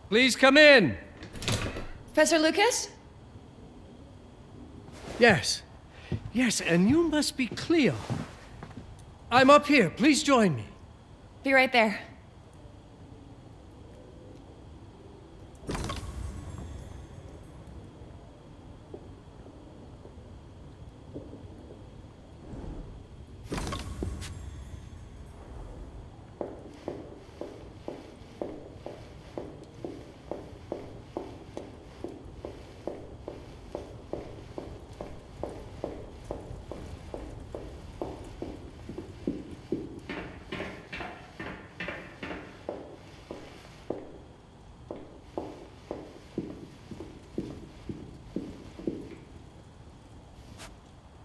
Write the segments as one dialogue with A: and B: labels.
A: Please come in.
B: Professor Lucas?
A: Yes. Yes, and you must be Cleo. I'm up here. Please join me.
B: Be right there.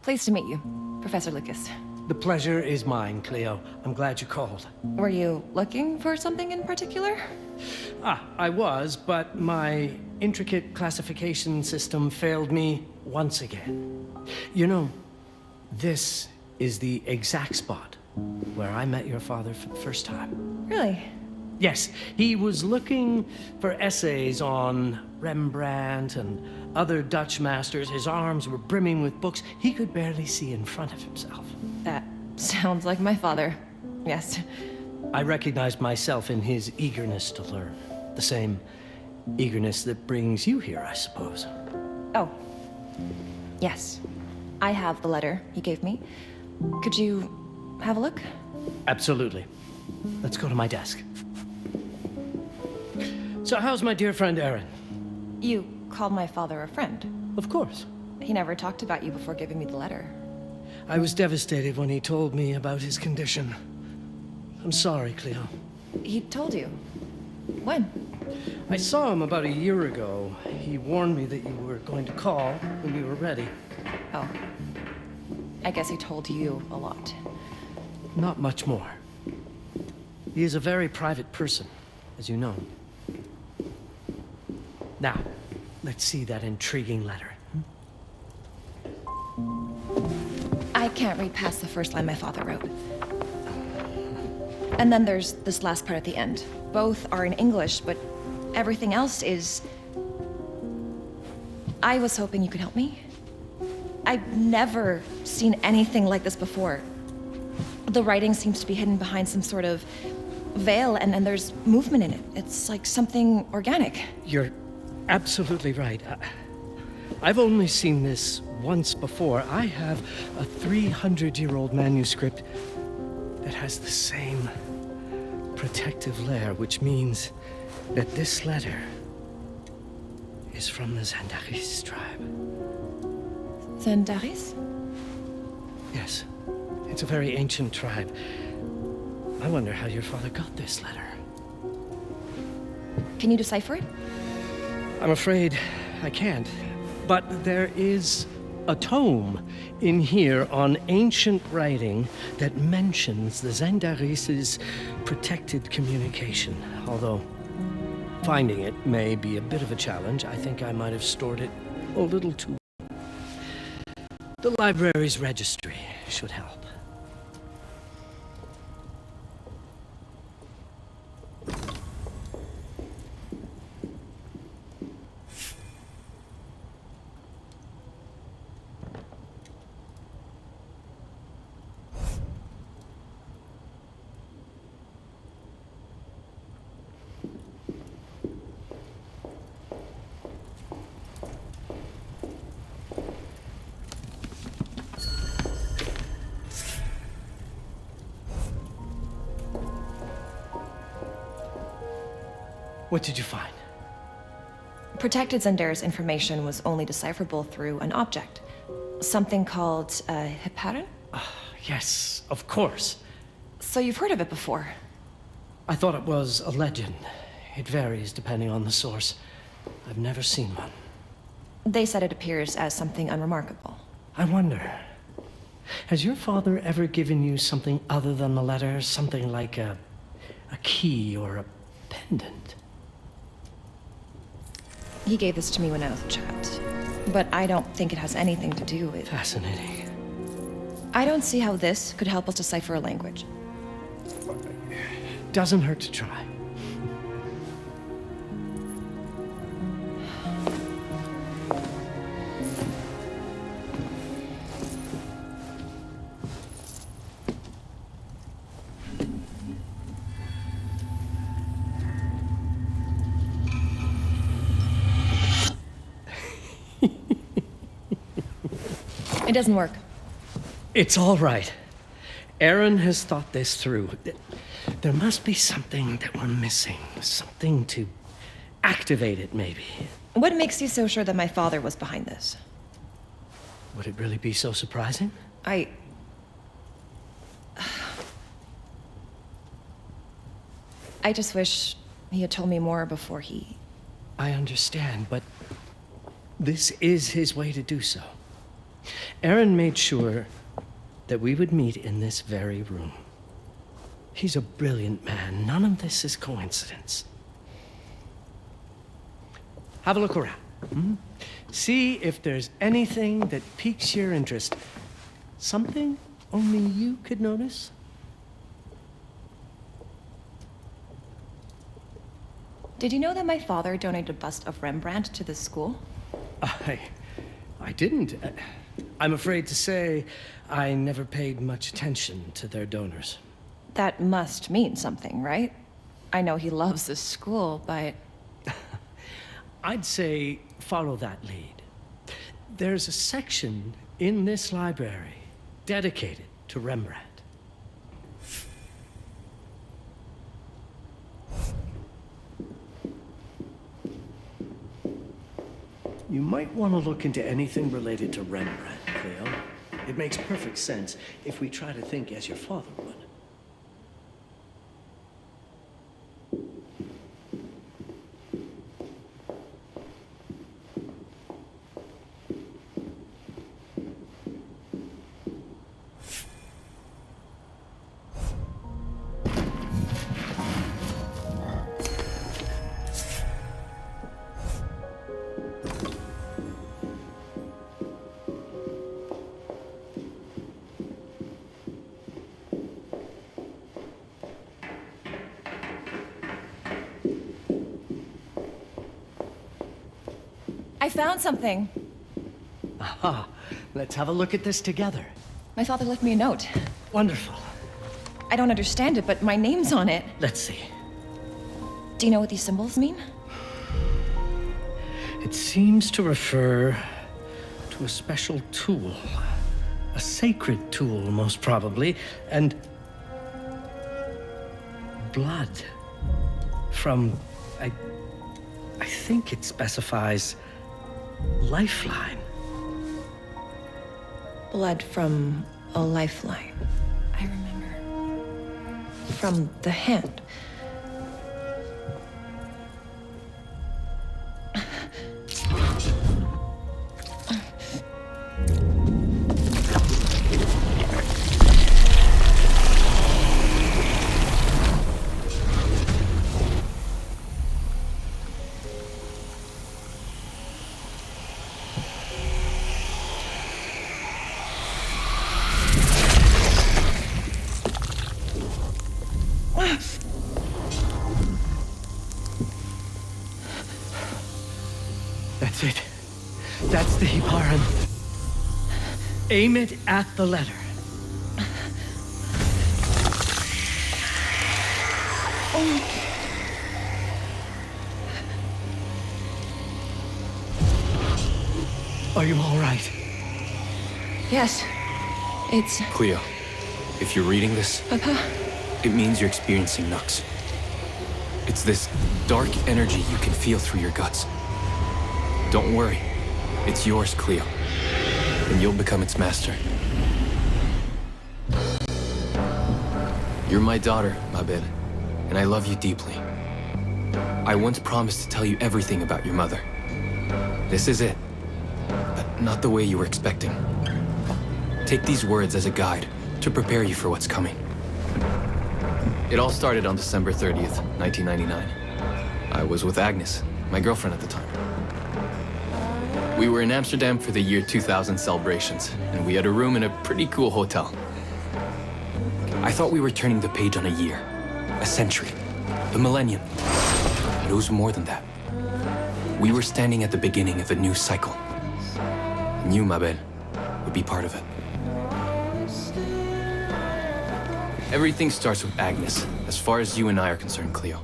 B: Pleased to meet you, Professor Lucas.
A: The pleasure is mine, Cleo. I'm glad you called.
B: Were you looking for something in particular?
A: I was, but my intricate classification system failed me once again. You know, this is the exact spot where I met your father for the first time.
B: Really?
A: Yes, he was looking for essays on Rembrandt and other Dutch masters. His arms were brimming with books. He could barely see in front of himself.
B: That sounds like my father. Yes.
A: I recognized myself in his eagerness to learn. The same eagerness that brings you here, I suppose.
B: Oh. Yes. I have the letter he gave me. Could you have a look?
A: Absolutely. Let's go to my desk. So how's my dear friend Aaron?
B: You called my father a friend.
A: Of course.
B: He never talked about you before giving me the letter.
A: I was devastated when he told me about his condition. I'm sorry, Cleo.
B: He told you? When?
A: I saw him about a year ago. He warned me that you were going to call when you were ready.
B: Oh. I guess he told you a lot.
A: Not much more. He is a very private person, as you know. Now, let's see that intriguing letter.
B: I can't read past the first line my father wrote. And then there's this last part at the end. Both are in English, but everything else is... I was hoping you could help me. I've never seen anything like this before. The writing seems to be hidden behind some sort of veil, and there's movement in it. It's like something organic.
A: You're absolutely right. I've only seen this once before. I have a 300-year-old manuscript that has the same protective layer, which means that this letter is from the Zandaris tribe.
B: Zandaris?
A: Yes. It's a very ancient tribe. I wonder how your father got this letter.
B: Can you decipher it?
A: I'm afraid I can't. But there is a tome in here on ancient writing that mentions the Zandaris' protected communication. Although finding it may be a bit of a challenge. I think I might have stored it a little too. The library's registry should help. What did you find?
B: Protected Zandaris information was only decipherable through an object. Something called a heparin?
A: Yes, of course.
B: So you've heard of it before?
A: I thought it was a legend. It varies depending on the source. I've never seen one.
B: They said it appears as something unremarkable.
A: I wonder, has your father ever given you something other than the letter? Something like a key or a pendant?
B: He gave this to me when I was a child. But I don't think it has anything to do with...
A: Fascinating.
B: I don't see how this could help us decipher a language.
A: Doesn't hurt to try.
B: It doesn't work.
A: It's all right. Aaron has thought this through. There must be something that we're missing. Something to activate it, maybe.
B: What makes you so sure that my father was behind this?
A: Would it really be so surprising?
B: I just wish he had told me more before he...
A: I understand, but this is his way to do so. Aaron made sure that we would meet in this very room. He's a brilliant man. None of this is coincidence. Have a look around. See if there's anything that piques your interest. Something only you could notice.
B: Did you know that my father donated a bust of Rembrandt to this school?
A: I didn't. I'm afraid to say I never paid much attention to their donors.
B: That must mean something, right? I know he loves this school, but...
A: I'd say follow that lead. There's a section in this library dedicated to Rembrandt. You might want to look into anything related to Rembrandt, Cleo. It makes perfect sense if we try to think as your father would.
B: I found something.
A: Aha. Let's have a look at this together.
B: My father left me a note.
A: Wonderful.
B: I don't understand it, but my name's on it.
A: Let's see.
B: Do you know what these symbols mean?
A: It seems to refer to a special tool. A sacred tool, most probably, and blood from, I think it specifies lifeline.
B: Blood from a lifeline. I remember. From the hand.
A: That's it. That's the Hibaran. Aim it at the letter. Are you all right?
B: Yes. It's...
C: Cleo, if you're reading this,
B: Papa?
C: it means you're experiencing Nux. It's this dark energy you can feel through your guts. Don't worry. It's yours, Cleo. And you'll become its master. You're my daughter, Mabel, and I love you deeply. I once promised to tell you everything about your mother. This is it, but not the way you were expecting. Take these words as a guide to prepare you for what's coming. It all started on December 30th, 1999. I was with Agnes, my girlfriend at the time. We were in Amsterdam for the year 2000 celebrations, and we had a room in a pretty cool hotel. I thought we were turning the page on a year, a century, a millennium. But it was more than that. We were standing at the beginning of a new cycle. And you, Mabel, would be part of it. Everything starts with Agnes, as far as you and I are concerned, Cleo.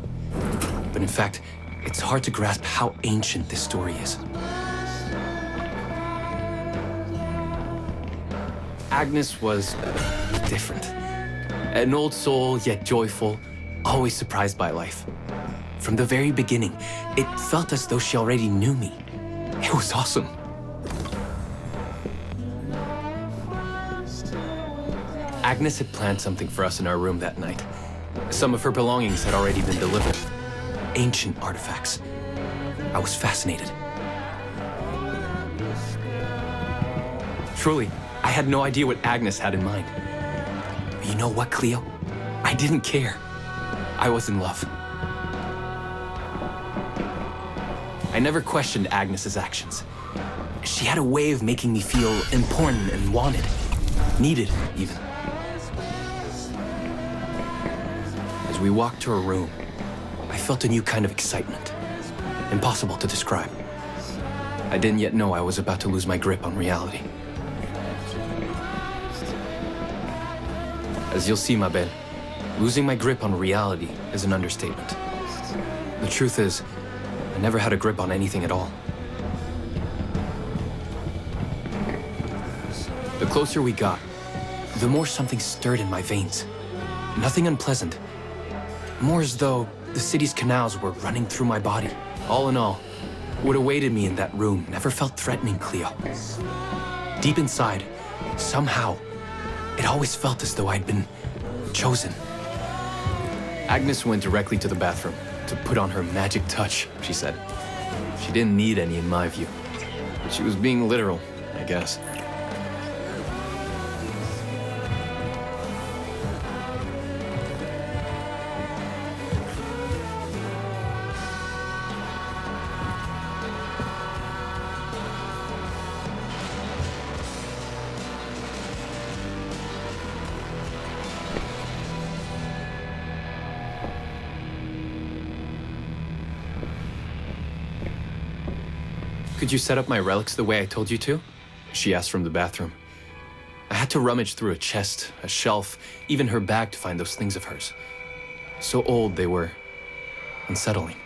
C: But in fact, it's hard to grasp how ancient this story is. Agnes was different. An old soul, yet joyful, always surprised by life. From the very beginning, it felt as though she already knew me. It was awesome. Agnes had planned something for us in our room that night. Some of her belongings had already been delivered. Ancient artifacts. I was fascinated. Truly, I had no idea what Agnes had in mind. But you know what, Cleo? I didn't care. I was in love. I never questioned Agnes's actions. She had a way of making me feel important and wanted. Needed, even. As we walked to her room, I felt a new kind of excitement. Impossible to describe. I didn't yet know I was about to lose my grip on reality. As you'll see, ma belle, losing my grip on reality is an understatement. The truth is, I never had a grip on anything at all. The closer we got, the more something stirred in my veins. Nothing unpleasant. More as though the city's canals were running through my body. All in all, what awaited me in that room never felt threatening, Cleo. Deep inside, somehow, it always felt as though I'd been chosen. Agnes went directly to the bathroom to put on her magic touch, she said. She didn't need any in my view, but she was being literal, I guess. Could you set up my relics the way I told you to? She asked from the bathroom. I had to rummage through a chest, a shelf, even her bag to find those things of hers. So old they were unsettling.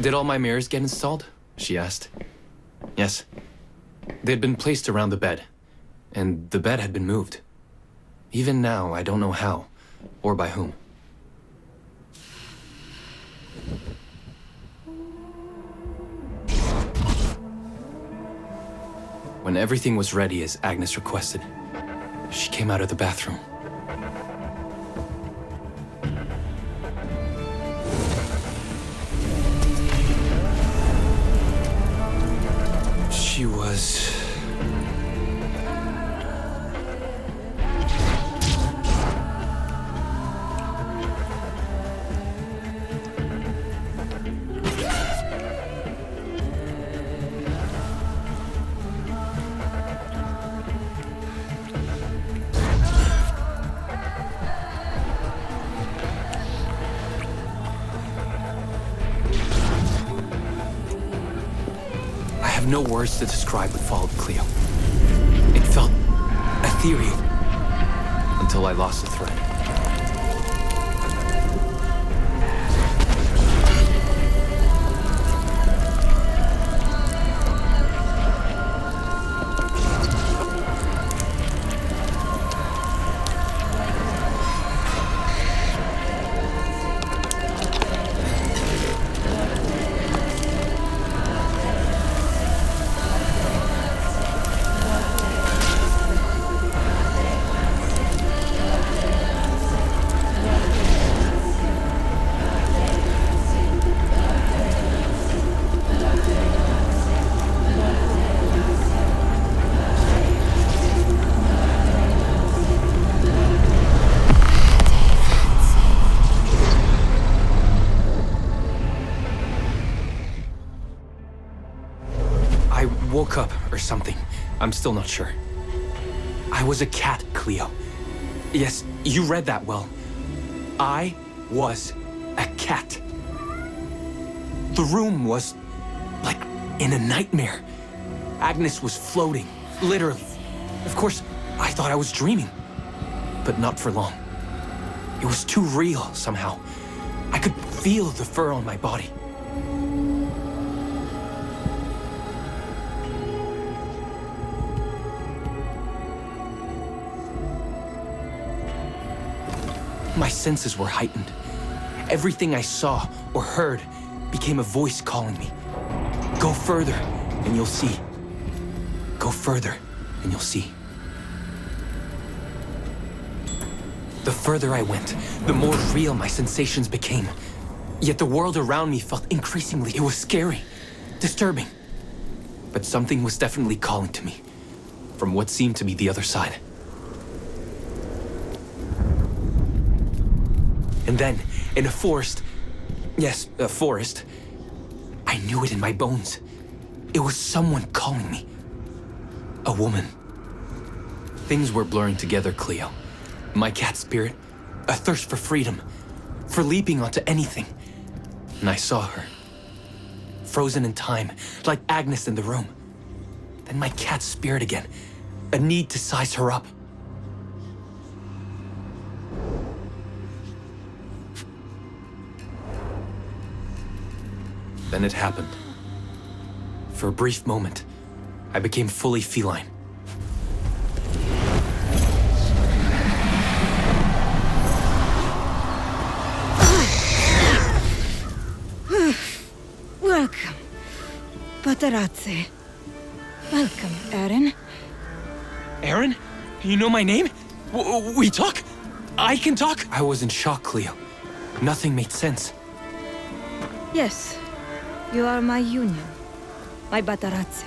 C: Did all my mirrors get installed? She asked. Yes. They'd been placed around the bed, and the bed had been moved. Even now, I don't know how, or by whom. When everything was ready as Agnes requested, she came out of the bathroom. She was... no words to describe what followed, Cleo. It felt ethereal until I lost the thread. Woke up or something. I'm still not sure. I was a cat, Cleo. Yes, you read that well. I was a cat. The room was like in a nightmare. Agnes was floating, literally. Of course, I thought I was dreaming, but not for long. It was too real somehow. I could feel the fur on my body. My senses were heightened. Everything I saw or heard became a voice calling me. Go further, and you'll see. Go further, and you'll see. The further I went, the more real my sensations became. Yet the world around me felt increasingly... It was scary, disturbing. But something was definitely calling to me, from what seemed to be the other side. And then, in a forest... Yes, a forest. I knew it in my bones. It was someone calling me. A woman. Things were blurring together, Cleo. My cat spirit, a thirst for freedom, for leaping onto anything. And I saw her. Frozen in time, like Agnes in the room. Then my cat spirit again, a need to size her up. Then it happened. For a brief moment, I became fully feline.
D: Welcome, Patarazzi. Welcome, Aaron.
C: Aaron? You know my name? We talk? I can talk? I was in shock, Cleo. Nothing made sense.
D: Yes, you are my union, my Patarazzi.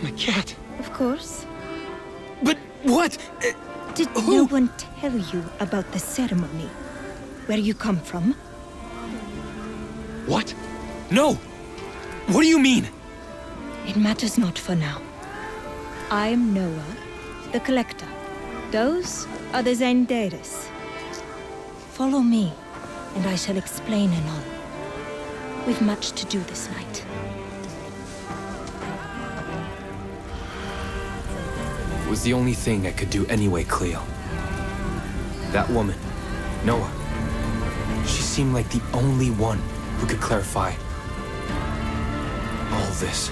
C: My cat.
D: Of course.
C: But what?
D: Did no one tell you about the ceremony? Where you come from?
C: What? No! What do you mean?
D: It matters not for now. I'm Noah, the Collector. Those are the Zendaris. Follow me, and I shall explain anon. We've much to do this night.
C: It was the only thing I could do anyway, Cleo. That woman, Noah, she seemed like the only one who could clarify all this.